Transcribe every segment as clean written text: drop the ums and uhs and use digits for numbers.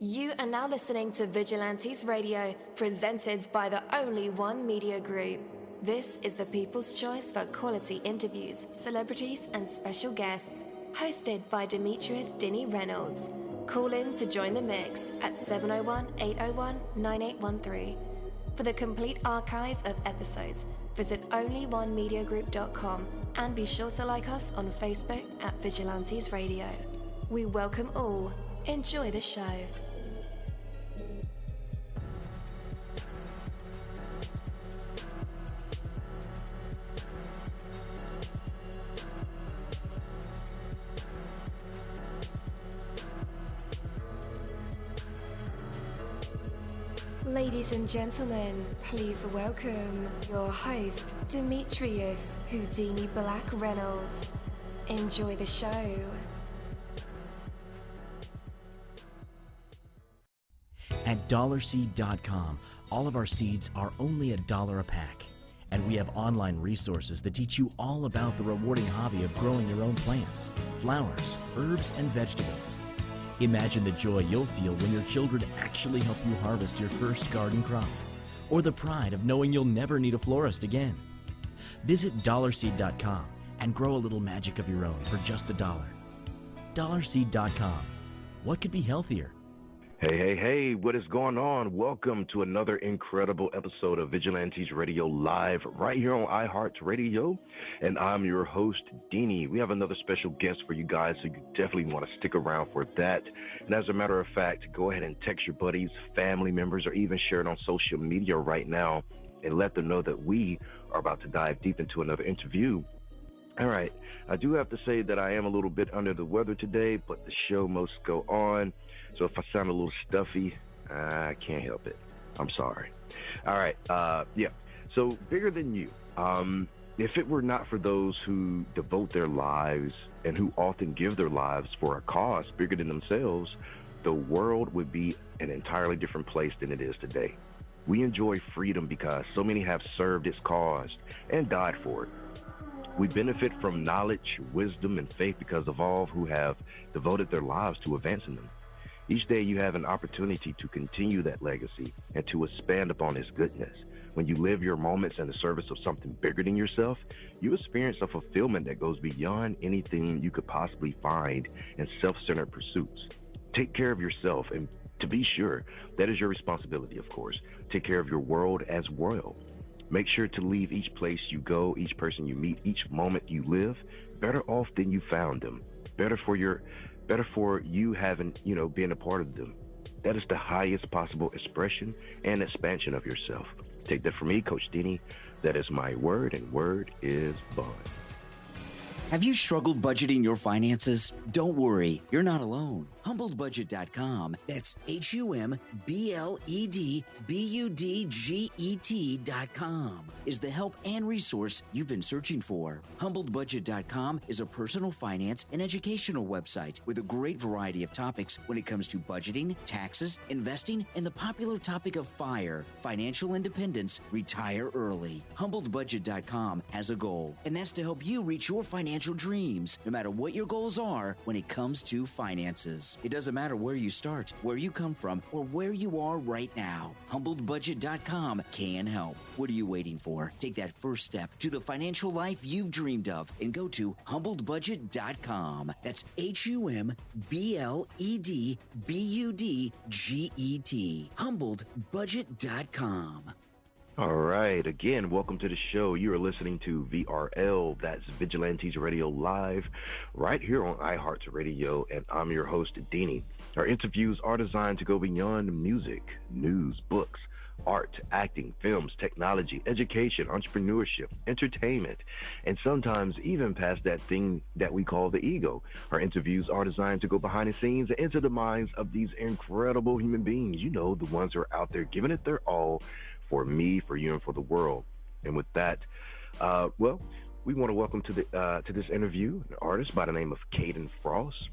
You are now listening to Vigilantes Radio, presented by the Only One Media Group. This is the people's choice for quality interviews, celebrities, and special guests. Hosted by Demetrius Dinny Reynolds. Call in to join the mix at 701-801-9813. For the complete archive of episodes, visit onlyonemediagroup.com and be sure to like us on Facebook at Vigilantes Radio. We welcome all. Enjoy the show. Ladies and gentlemen, please welcome your host, Demetrius Houdini Black Reynolds. Enjoy the show. At dollarseed.com, all of our seeds are only $1 a pack. And we have online resources that teach you all about the rewarding hobby of growing your own plants, flowers, herbs, and vegetables. Imagine the joy you'll feel when your children actually help you harvest your first garden crop, or the pride of knowing you'll never need a florist again. Visit dollarseed.com and grow a little magic of your own for just $1. Dollarseed.com. What could be healthier? Hey, what is going on? Welcome to another incredible episode of Vigilantes Radio Live right here on iHeartRadio, and I'm your host, Deanie. We have another special guest for you guys, so you definitely want to stick around for that. And as a matter of fact, go ahead and text your buddies, family members, or even share it on social media right now and let them know that we are about to dive deep into another interview. All right, I do have to say that I am a little bit under the weather today, but the show must go on. So if I sound a little stuffy, I can't help it. I'm sorry. All right. So bigger than you. If it were not for those who devote their lives and who often give their lives for a cause bigger than themselves, the world would be an entirely different place than it is today. We enjoy freedom because so many have served its cause and died for it. We benefit from knowledge, wisdom, and faith because of all who have devoted their lives to advancing them. Each day you have an opportunity to continue that legacy and to expand upon its goodness. When you live your moments in the service of something bigger than yourself, you experience a fulfillment that goes beyond anything you could possibly find in self-centered pursuits. Take care of yourself, and to be sure, that is your responsibility, of course. Take care of your world as royal. Make sure to leave each place you go, each person you meet, each moment you live, better off than you found them. Better for you having, being a part of them. That is the highest possible expression and expansion of yourself. Take that from me, Coach Dini. That is my word, and word is bond. Have you struggled budgeting your finances? Don't worry, you're not alone. HumbledBudget.com, that's HumbledBudget.com, is the help and resource you've been searching for. HumbledBudget.com is a personal finance and educational website with a great variety of topics when it comes to budgeting, taxes, investing, and the popular topic of FIRE, financial independence, retire early. HumbledBudget.com has a goal, and that's to help you reach your financial dreams, no matter what your goals are when it comes to finances. It doesn't matter where you start, where you come from, or where you are right now. HumbledBudget.com can help. What are you waiting for? Take that first step to the financial life you've dreamed of and go to HumbledBudget.com. That's HumbledBudget. HumbledBudget.com. All right. Again, welcome to the show. You are listening to VRL, that's Vigilantes Radio Live, right here on iHeartRadio, and I'm your host, Deanie. Our interviews are designed to go beyond music, news, books, art, acting, films, technology, education, entrepreneurship, entertainment, and sometimes even past that thing that we call the ego. Our interviews are designed to go behind the scenes and into the minds of these incredible human beings, the ones who are out there giving it their all for me, for you, and for the world. And with that, we want to welcome to this interview an artist by the name of Kaden Frost,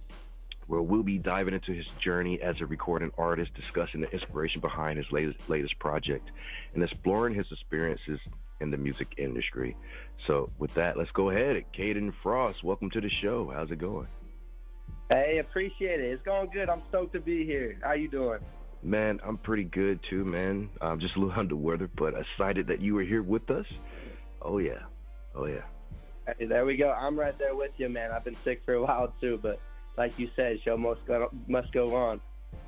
where we'll be diving into his journey as a recording artist, discussing the inspiration behind his latest project, and exploring his experiences in the music industry. So with that, let's go ahead. Kaden Frost, welcome to the show. How's it going? Hey, appreciate it. It's going good. I'm stoked to be here. How you doing? Man, I'm pretty good too, man. I'm just a little under weather, but excited that you were here with us. Oh yeah, oh yeah. Hey, there we go. I'm right there with you, man. I've been sick for a while too, but like you said, show must go on.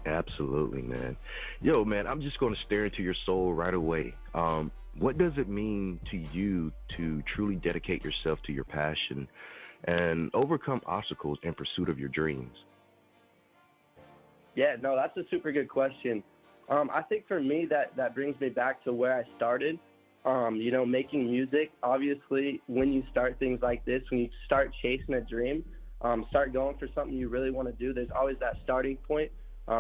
Absolutely, man. Yo, man, I'm just going to stare into your soul right away. What does it mean to you to truly dedicate yourself to your passion and overcome obstacles in pursuit of your dreams? Yeah, no, that's a super good question. I think for me that brings me back to where I started. Making music. Obviously, when you start things like this, when you start chasing a dream, start going for something you really want to do, there's always that starting point.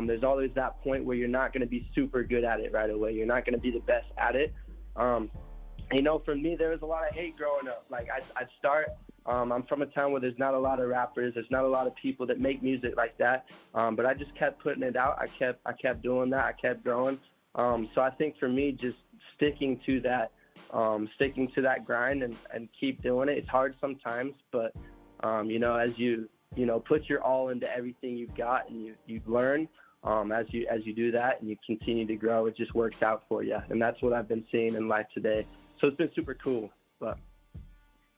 There's always that point where you're not going to be super good at it right away. You're not going to be the best at it. For me, there was a lot of hate growing up. Like I'd start. I'm from a town where there's not a lot of rappers. There's not a lot of people that make music like that. But I just kept putting it out. I kept doing that. I kept growing. So I think for me, just sticking to that grind and keep doing it. It's hard sometimes, but as you put your all into everything you've got, and you learn as you do that, and you continue to grow, it just works out for you. And that's what I've been seeing in life today. So it's been super cool. But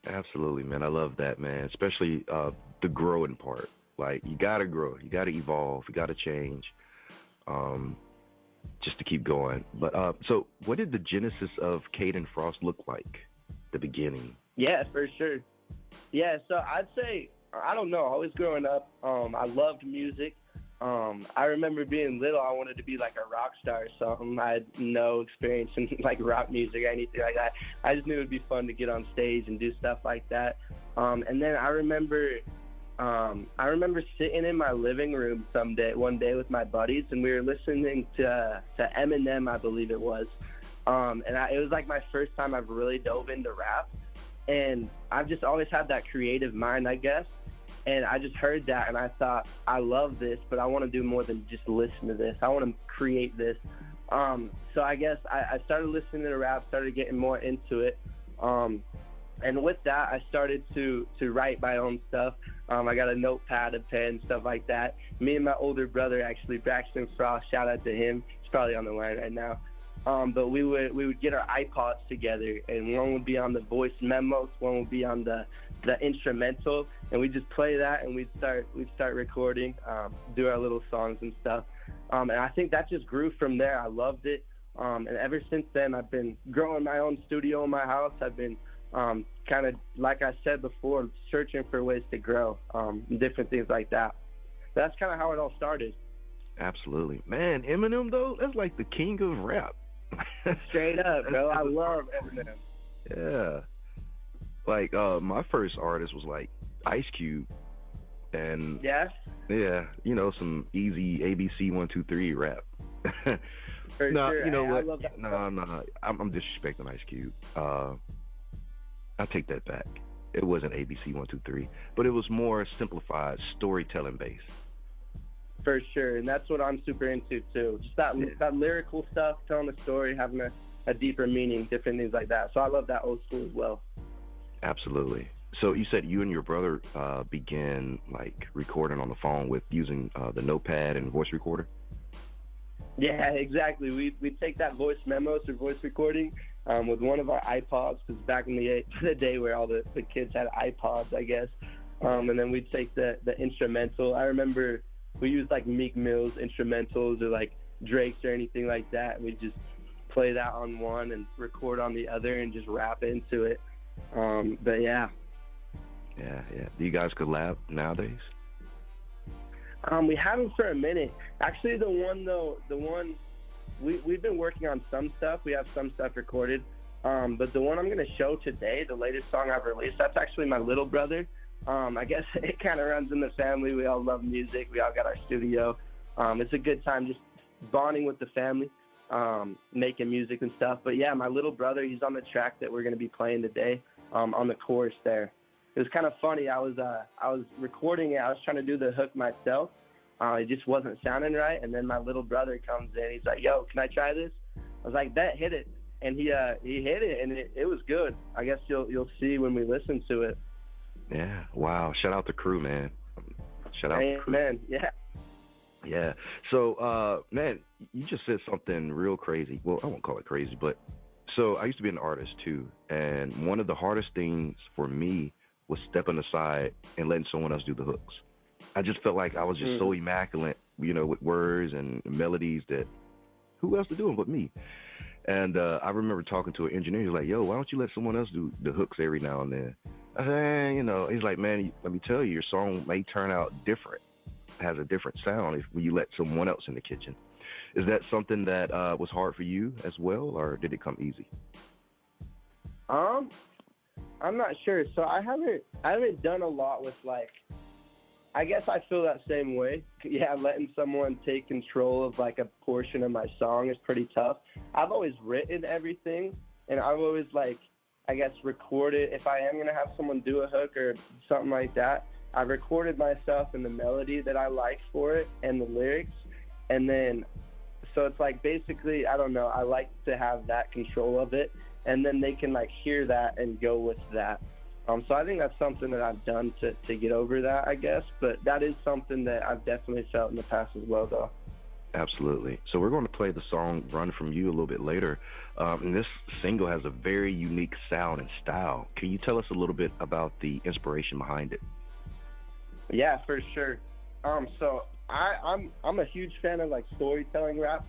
Absolutely, man. I love that, man. Especially the growing part. Like you gotta grow, you gotta evolve, you gotta change, just to keep going. But so, what did the genesis of Kaden Frost look like? The beginning. yeah, for sure. Yeah, so I'd say, I don't know, always growing up, I loved music. I remember being little, I wanted to be like a rock star or something. I had no experience in like rock music or anything like that. I just knew it would be fun to get on stage and do stuff like that. And then I remember sitting in my living room one day with my buddies, and we were listening to Eminem, I believe it was. It was like my first time I've really dove into rap. And I've just always had that creative mind, I guess. And I just heard that, and I thought, I love this, but I want to do more than just listen to this. I want to create this. So I guess I started listening to rap, started getting more into it. And with that, I started to write my own stuff. I got a notepad, a pen, stuff like that. Me and my older brother, actually, Kaden Frost, shout out to him. He's probably on the line right now. But we would get our iPods together, and one would be on the voice memos, one would be on the instrumental, and we'd just play that, and we'd start recording, do our little songs and stuff. And I think that just grew from there. I loved it. And ever since then, I've been growing my own studio in my house. I've been kind of, like I said before, searching for ways to grow, different things like that. That's kind of how it all started. Absolutely, man. Eminem though, that's like the king of rap. Straight up, bro. I love Eminem. Yeah. Like my first artist was like Ice Cube, and Yeah, some easy ABC 1 2 3 rap. for No, sure. you know Hey, I what? love that. No, I'm disrespecting Ice Cube. I take that back. It wasn't ABC 1 2 3, but it was more simplified storytelling based. For sure, and that's what I'm super into too. Just that lyrical stuff, telling a story, having a deeper meaning, different things like that. So I love that old school as well. Absolutely. So you said you and your brother began like recording on the phone with using the notepad and voice recorder? Yeah, exactly. We take that voice memos or voice recording with one of our iPods, because back in the day where all the kids had iPods, I guess. And then we'd take the instrumental. I remember we used like Meek Mill's instrumentals or like Drake's or anything like that. We just play that on one and record on the other and just rap into it. But yeah. Yeah. Do you guys collab nowadays? We haven't for a minute. Actually, the one we've been working on some stuff. We have some stuff recorded. But the one I'm going to show today, the latest song I've released, that's actually my little brother. I guess it kind of runs in the family. We all love music. We all got our studio. It's a good time just bonding with the family, making music and stuff. But yeah, my little brother, he's on the track that we're going to be playing today, on the chorus there. It was kind of funny. I was recording it. I was trying to do the hook myself. It just wasn't sounding right. And then my little brother comes in. He's like, "Yo, can I try this?" I was like, "Bet, hit it." And he hit it, and it was good. I guess you'll see when we listen to it. Yeah. Wow. Shout out to crew, man. Shout out to Crew. Amen. Yeah. Yeah. So, man, you just said something real crazy. Well, I won't call it crazy, but so I used to be an artist too. And one of the hardest things for me was stepping aside and letting someone else do the hooks. I just felt like I was just so immaculate, with words and melodies that who else to do them but me? And I remember talking to an engineer. He was like, yo, why don't you let someone else do the hooks every now and then? I said, he's like, man, let me tell you, your song may turn out different. It has a different sound when you let someone else in the kitchen. Is that something that was hard for you as well, or did it come easy? I'm not sure. So I haven't done a lot with I guess I feel that same way. Yeah, letting someone take control of a portion of my song is pretty tough. I've always written everything, and I've always I guess recorded. If I am gonna have someone do a hook or something like that, I recorded myself in the melody that I like for it and the lyrics, and then so it's basically, I don't know, I like to have that control of it, and then they can hear that and go with that. So I think that's something that I've done to get over that, I guess. But that is something that I've definitely felt in the past as well, though. Absolutely. So we're going to play the song Run From You a little bit later. And this single has a very unique sound and style. Can you tell us a little bit about the inspiration behind it? Yeah, for sure. So I'm a huge fan of storytelling rap,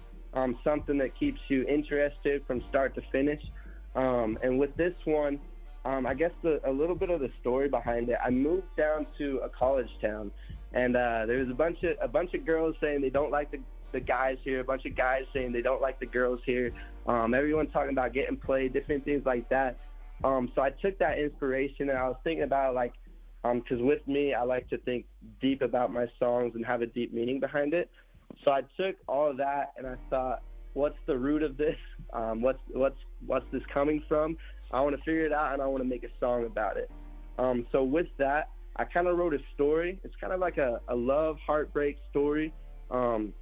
something that keeps you interested from start to finish. And with this one, I guess a little bit of the story behind it. I moved down to a college town, and there was a bunch of girls saying they don't like the guys here, a bunch of guys saying they don't like the girls here. Everyone talking about getting played, different things like that. So I took that inspiration, and I was thinking about because with me, I like to think deep about my songs and have a deep meaning behind it. So I took all of that, and I thought, what's the root of this? What's this coming from? I want to figure it out, and I want to make a song about it. So with that, I kind of wrote a story. It's kind of like a love heartbreak story,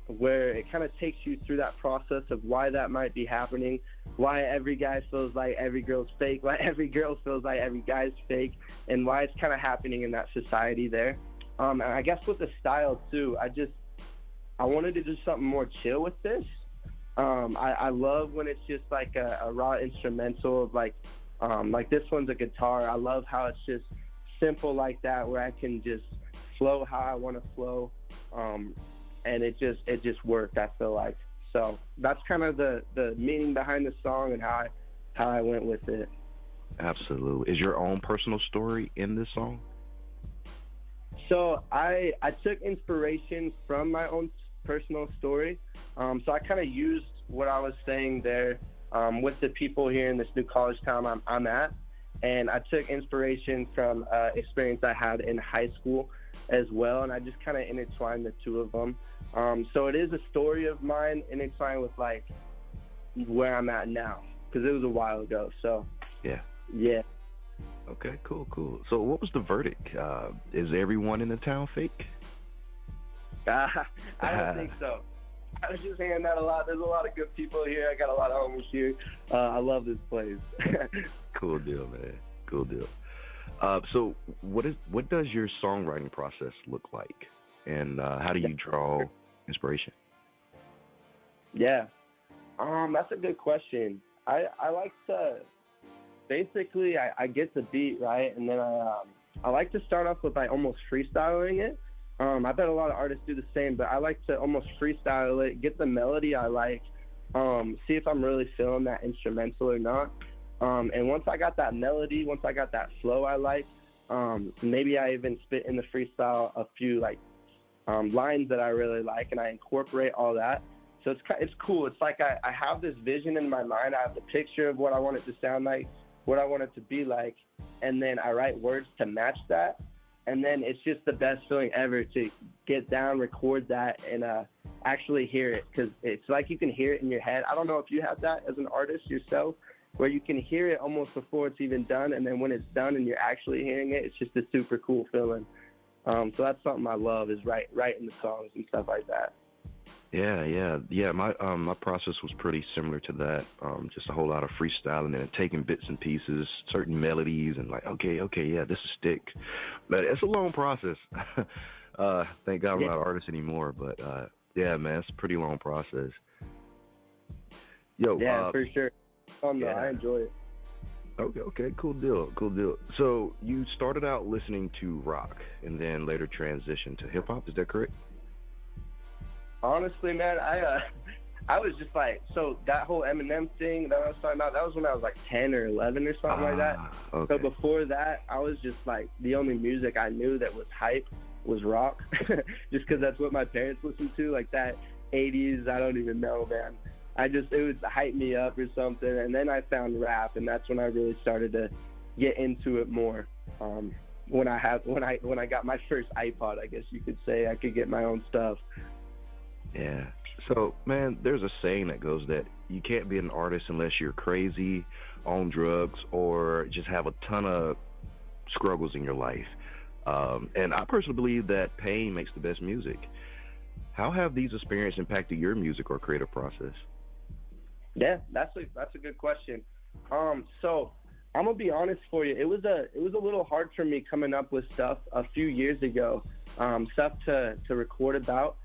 where it kind of takes you through that process of why that might be happening, why every guy feels like every girl's fake, why every girl feels like every guy's fake, and why it's kind of happening in that society there. And I guess with the style too, I wanted to do something more chill with this. I love when it's just a raw instrumental of this one's a guitar. I love how it's just simple like that, where I can just flow how I want to flow. And it just worked, I feel like. So that's kind of the meaning behind the song and how I went with it. Absolutely. Is your own personal story in this song? So I took inspiration from my own personal story. So I kind of used what I was saying there with the people here in this new college town I'm at. And I took inspiration from experience I had in high school as well. And I just kind of intertwined the two of them. So it is a story of mine intertwined with where I'm at now, because it was a while ago. So yeah. Okay, cool. So what was the verdict? Is everyone in the town fake? I don't think so. I was just hearing that a lot. There's a lot of good people here. I got a lot of homies here. I love this place. Cool deal, man. Cool deal. So what does your songwriting process look like? And how do you draw inspiration? Yeah. That's a good question. I like to, basically, I get the beat, right? And then I like to start off with almost freestyling it. I bet a lot of artists do the same, but I like to almost freestyle it, get the melody I like, see if I'm really feeling that instrumental or not. And once I got that melody, once I got that flow I like, maybe I even spit in the freestyle a few lines that I really like, and I incorporate all that. So it's cool. It's like I have this vision in my mind. I have the picture of what I want it to sound like, what I want it to be like, and then I write words to match that. And then it's just the best feeling ever to get down, record that, and actually hear it, because it's like you can hear it in your head. I don't know if you have that as an artist yourself, where you can hear it almost before it's even done, and then when it's done and you're actually hearing it, it's just a super cool feeling. So that's something I love, is writing the songs and stuff like that. Yeah. My process was pretty similar to that. Just a whole lot of freestyling and taking bits and pieces, certain melodies, and okay, yeah, this is stick. But it's a long process. Thank God I'm not an artist anymore, but yeah, man, it's a pretty long process. Yo, yeah, for sure. Yeah. I enjoy it. Okay, cool deal. So you started out listening to rock and then later transitioned to hip hop. Is that correct? Honestly, man, I was just like, so that whole Eminem thing that I was talking about, that was when I was like 10 or 11 or something like that. Okay. So before that, I was just like, the only music I knew that was hype was rock, just because that's what my parents listened to, like that 80s, I don't even know, man. It would hype me up or something, and then I found rap, and that's when I really started to get into it more. When I got my first iPod, I guess you could say, I could get my own stuff. Yeah. So, man, there's a saying that goes that you can't be an artist unless you're crazy, on drugs, or just have a ton of struggles in your life. And I personally believe that pain makes the best music. How have these experiences impacted your music or creative process? Yeah, that's a good question. So I'm gonna be honest for you. It was a little hard for me coming up with stuff a few years ago. Stuff to record about,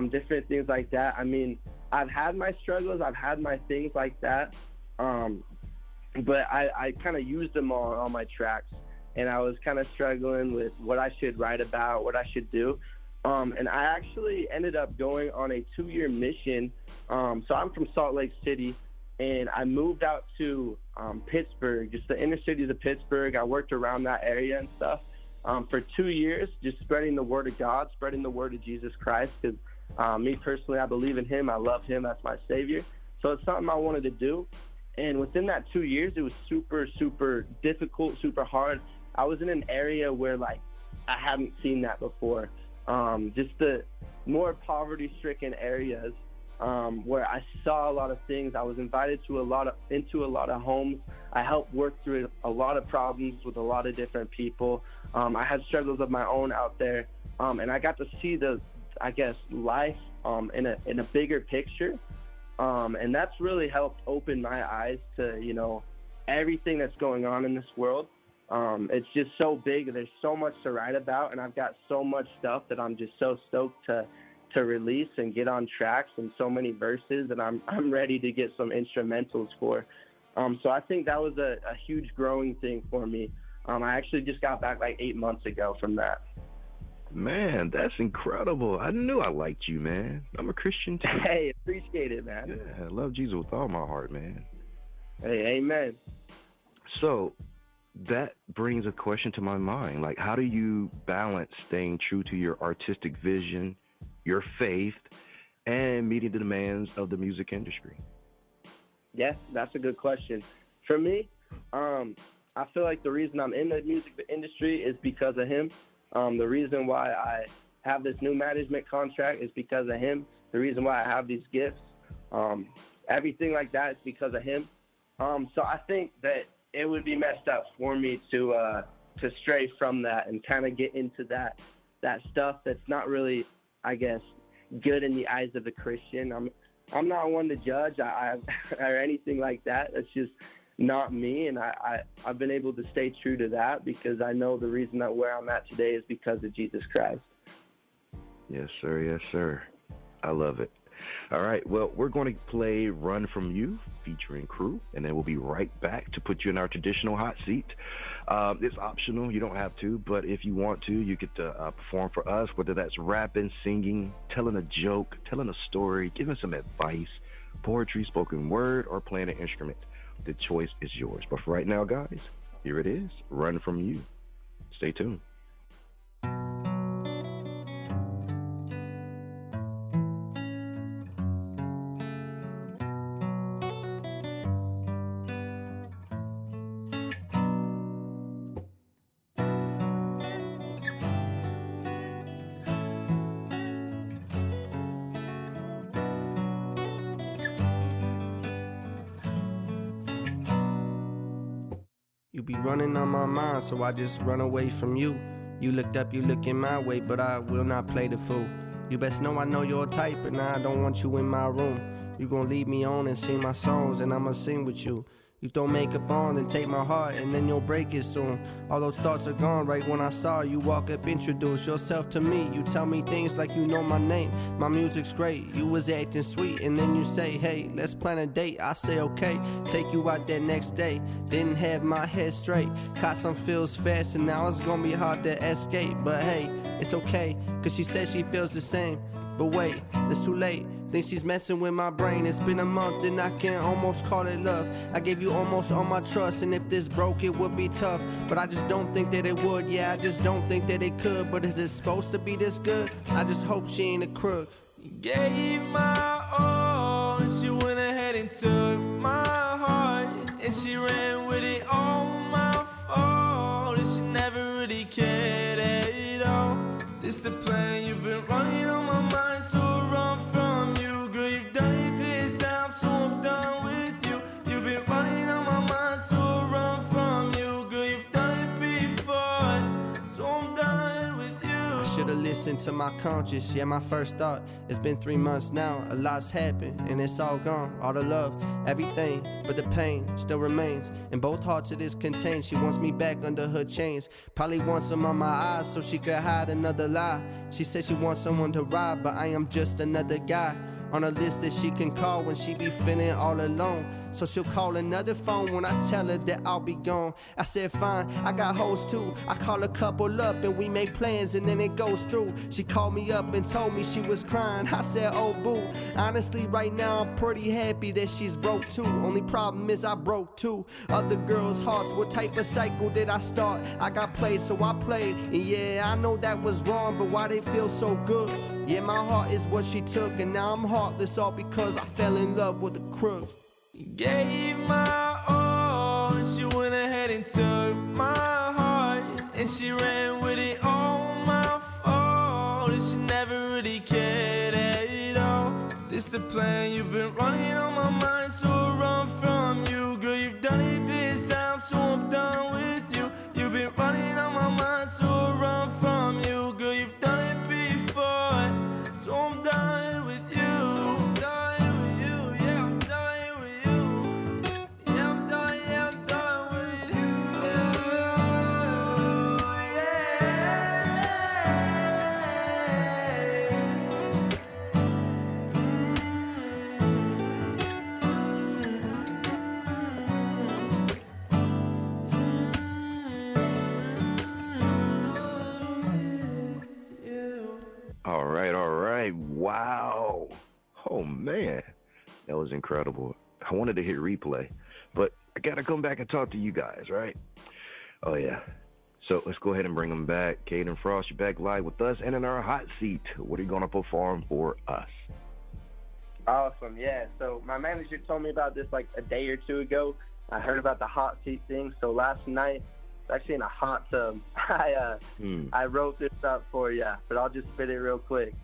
different things like that. I mean, I've had my struggles, I've had my things like that, but I kind of used them all on my tracks, and I was kind of struggling with what I should write about, what I should do. And I actually ended up going on a 2-year mission. So I'm from Salt Lake City, and I moved out to Pittsburgh, just the inner cities of Pittsburgh. I worked around that area and stuff for 2 years, just spreading the word of God, spreading the word of Jesus Christ, because me personally, I believe in him. I love him. That's my savior. So it's something I wanted to do. And within that 2 years, it was super, super difficult, super hard. I was in an area where, like, I hadn't seen that before. Just the more poverty-stricken areas where I saw a lot of things. I was invited to into a lot of homes. I helped work through a lot of problems with a lot of different people. I had struggles of my own out there, and I got to see life in a bigger picture, and that's really helped open my eyes to everything that's going on in this world. It's just so big. There's so much to write about, and I've got so much stuff that I'm just so stoked to release and get on tracks, and so many verses, and I'm ready to get some instrumentals for. So I think that was a huge growing thing for me. I actually just got back like 8 months ago from that. Man, that's incredible. I knew I liked you, man. I'm a Christian too. Hey, appreciate it, man. Yeah, I love Jesus with all my heart, man. Hey, amen. So that brings a question to my mind. Like, how do you balance staying true to your artistic vision, your faith, and meeting the demands of the music industry? Yeah, that's a good question. For me, I feel like the reason I'm in the music industry is because of him. The reason why I have this new management contract is because of him. The reason why I have these gifts, everything like that is because of him. So I think that it would be messed up for me to stray from that and kind of get into that stuff that's not really, I guess, good in the eyes of a Christian. I'm not one to judge or anything like that. That's just not me, and I've been able to stay true to that because I know the reason that where I'm at today is because of Jesus Christ. Yes, sir. Yes, sir. I love it. All right. Well, we're going to play Run From You featuring Crew, and then we'll be right back to put you in our traditional hot seat. It's optional. You don't have to, but if you want to, you get to perform for us, whether that's rapping, singing, telling a joke, telling a story, giving some advice, poetry, spoken word, or playing an instrument. The choice is yours. But for right now, guys, here it is. Run From You. Stay tuned. You be running on my mind, so I just run away from you. You looked up, you looking my way, but I will not play the fool. You best know I know your type, and I don't want you in my room. You gon' lead me on and sing my songs, and I'ma sing with you. You throw makeup on and take my heart, and then you'll break it soon. All those thoughts are gone right when I saw you walk up, introduce yourself to me. You tell me things like you know my name. My music's great, you was acting sweet, and then you say, hey, let's plan a date. I say, okay, take you out that next day. Didn't have my head straight, caught some feels fast, and now it's gonna be hard to escape. But hey, it's okay, cause she says she feels the same. But wait, it's too late. Think she's messing with my brain. It's been a month and I can almost call it love. I gave you almost all my trust, and if this broke it would be tough. But I just don't think that it would. Yeah, I just don't think that it could. But is it supposed to be this good? I just hope she ain't a crook. You gave my all, and she went ahead and took my heart, and she ran with it all my fault, and she never really cared at all. This the plan, you've been running on my mind, so run from you, girl, you've done it this time, so I'm done with you. You've been running on my mind, so run from you, girl, you've done it before, so I'm done with you. I should've listened to my conscience, yeah, my first thought. It's been 3 months now, a lot's happened, and it's all gone. All the love, everything, but the pain still remains. In both hearts it is contained. She wants me back under her chains. Probably wants them on my eyes so she could hide another lie. She says she wants someone to ride, but I am just another guy on a list that she can call when she be feeling all alone. So she'll call another phone when I tell her that I'll be gone. I said fine, I got hoes too. I call a couple up and we make plans and then it goes through. She called me up and told me she was crying. I said oh boo, honestly right now I'm pretty happy that she's broke too. Only problem is I broke two other girls' hearts. What type of cycle did I start? I got played so I played, and yeah I know that was wrong, but why they feel so good? Yeah, my heart is what she took, and now I'm heartless all because I fell in love with a crook. You gave my all, and she went ahead and took my heart, and she ran with it all my fault, and she never really cared at all. This the plan, you've been running on my mind, so run from you, girl, you've done it this time, so I'm done with you. You've been running on my mind, so run from you, girl, you've done it before, so I'm done with you. I'm done with you, yeah, I'm done with you. Yeah, I'm done with you. All right. Wow. Oh, man. That was incredible. I wanted to hit replay, but I got to come back and talk to you guys, right? Oh, yeah. So let's go ahead and bring them back. Kaden Frost, you're back live with us and in our hot seat. What are you going to perform for us? Awesome, yeah. So my manager told me about this like a day or two ago. I heard about the hot seat thing. So last night, actually in a hot tub, I wrote this up for you, but I'll just spit it real quick.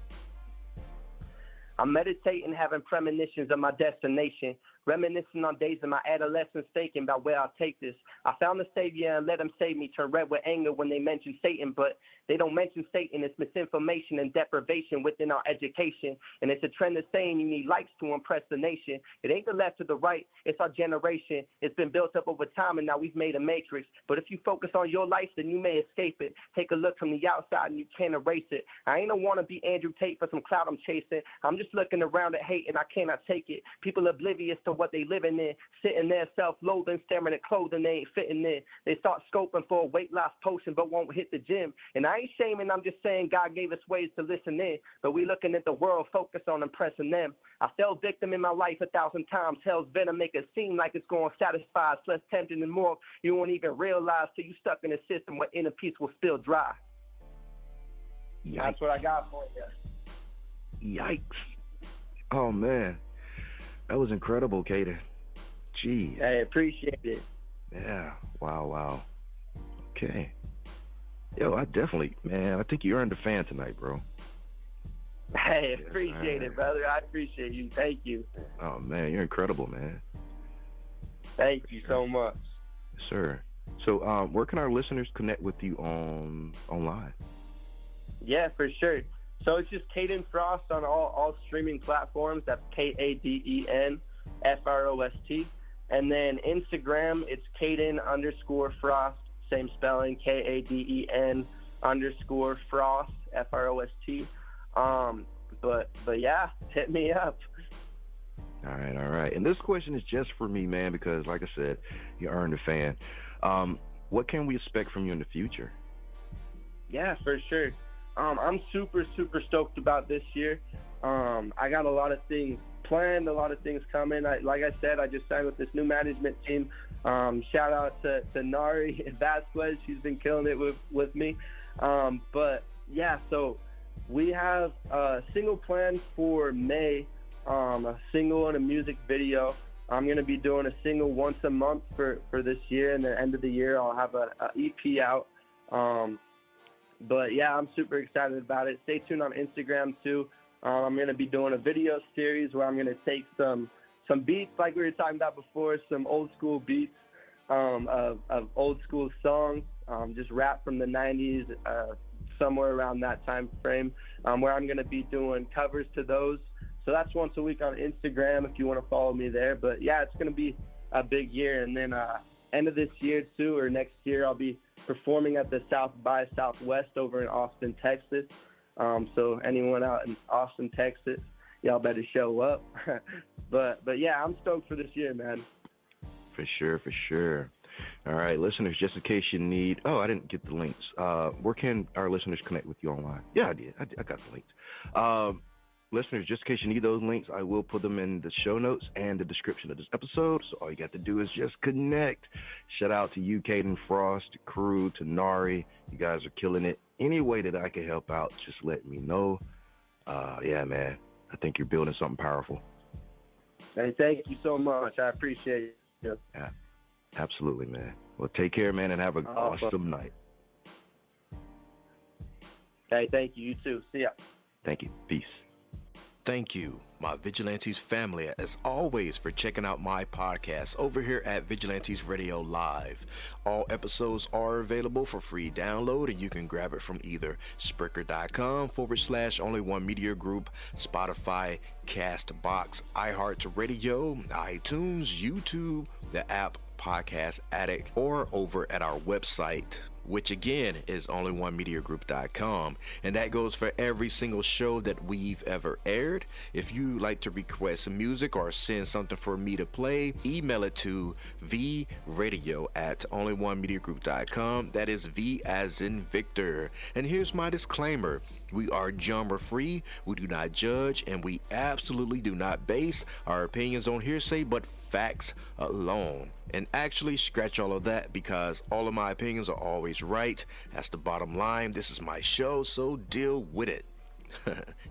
I'm meditating, having premonitions of my destination, reminiscing on days of my adolescence, thinking about where I'll take this. I found the Savior and let him save me, turn red with anger when they mention Satan, but they don't mention Satan. It's misinformation and deprivation within our education, and it's a trend of saying you need likes to impress the nation. It ain't the left or the right, it's our generation. It's been built up over time, and now we've made a matrix, but if you focus on your life, then you may escape it. Take a look from the outside, and you can't erase it. I ain't a wannabe Andrew Tate for some clout I'm chasing. I'm just looking around at hate, and I cannot take it. People oblivious to what they living in, sitting there self-loathing, staring at clothing they ain't fitting in. They start scoping for a weight loss potion but won't hit the gym. And I ain't shaming, I'm just saying God gave us ways to listen in, but we looking at the world focused on impressing them. I fell victim in my life 1,000 times. Hell's venom make it seem like it's going to satisfy. It's less tempting than more you won't even realize till you stuck in a system where inner peace will spill dry. Yikes. That's what I got for you. Yikes. Oh, man. That was incredible, Kaden. Gee. I appreciate it. Yeah. Wow. Okay. Yo, I think you earned a fan tonight, bro. Hey, appreciate it, brother. I appreciate you. Thank you. Oh, man, you're incredible, man. Thank you so much. Yes, sir. So, where can our listeners connect with you online? Yeah, for sure. So it's just Kaden Frost on all streaming platforms. That's KadenFrost. And then Instagram, it's Kaden_Frost, same spelling, Kaden_Frost, Frost. But yeah, hit me up. All right. And this question is just for me, man, because like I said, you earned a fan. What can we expect from you in the future? Yeah, for sure. I'm super, super stoked about this year. I got a lot of things planned, a lot of things coming. Like I said, I just signed with this new management team. Shout out to Nari Vasquez. She's been killing it with me. But yeah, so we have a single planned for May, a single and a music video. I'm going to be doing a single once a month for this year, and the end of the year I'll have a EP out. But yeah, I'm super excited about it. Stay tuned on Instagram too. I'm going to be doing a video series where I'm going to take some beats like we were talking about before, some old school beats of old school songs, just rap from the 90s, somewhere around that time frame, where I'm going to be doing covers to those. So that's once a week on Instagram if you want to follow me there. But yeah, it's going to be a big year. And then end of this year too, or next year, I'll be performing at the South by Southwest over in Austin, Texas. So anyone out in Austin, Texas, y'all better show up. but yeah, I'm stoked for this year, man. For sure. All right, listeners, just in case you need... Oh, I didn't get the links. Where can our listeners connect with you online? Yeah, I did. I got the links. Listeners, just in case you need those links, I will put them in the show notes and the description of this episode. So all you got to do is just connect. Shout out to you, Kaden Frost, crew, to Nari. You guys are killing it. Any way that I can help out, just let me know. Yeah, man, I think you're building something powerful. Hey, thank you so much. I appreciate it. Yeah, absolutely, man. Well, take care, man, and have an awesome night. Hey, thank you. You too. See ya. Thank you. Peace. Thank you, my Vigilantes family, as always, for checking out my podcast over here at Vigilantes Radio Live. All episodes are available for free download, and you can grab it from either Spreaker.com/Only One Media Group, Spotify, Castbox, iHeartRadio, iTunes, YouTube, the app Podcast Addict, or over at our website, which again is onlyonemediagroup.com, and that goes for every single show that we've ever aired. If you like to request some music or send something for me to play, email it to vradio@onlyonemediagroup.com. That is V as in Victor. And here's my disclaimer: we are genre free, we do not judge, and we absolutely do not base our opinions on hearsay but facts alone. And actually, scratch all of that, because all of my opinions are always right. That's the bottom line. This is my show, so deal with it.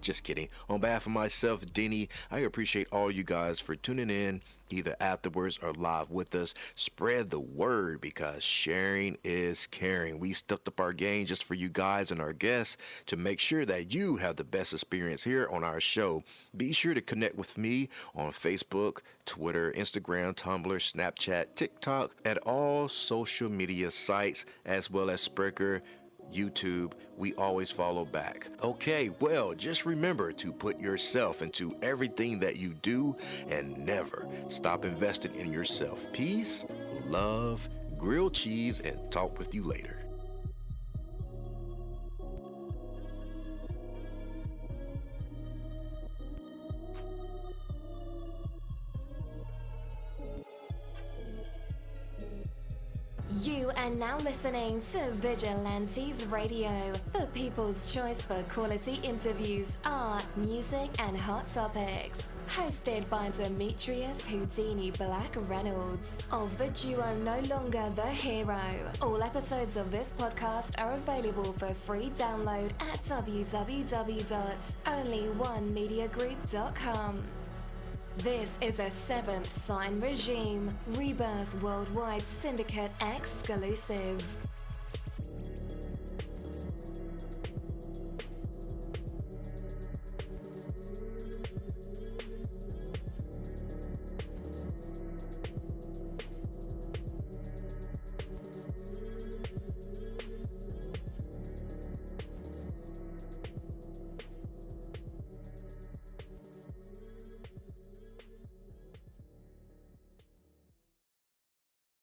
Just kidding. On behalf of myself, Denny, I appreciate all you guys for tuning in, either afterwards or live with us. Spread the word, because sharing is caring. We stepped up our game just for you guys and our guests to make sure that you have the best experience here on our show. Be sure to connect with me on Facebook, Twitter, Instagram, Tumblr, Snapchat, TikTok, at all social media sites, as well as Spreaker, YouTube. We always follow back. Okay, well, just remember to put yourself into everything that you do and never stop investing in yourself. Peace, love, grilled cheese, and talk with you later. You are now listening to Vigilantes Radio, the people's choice for quality interviews, art, music, and hot topics. Hosted by Demetrius Houdini Black Reynolds of the duo No Longer the Hero. All episodes of this podcast are available for free download at www.onlyonemediagroup.com. This is a Seventh Sign Regime Rebirth Worldwide Syndicate exclusive.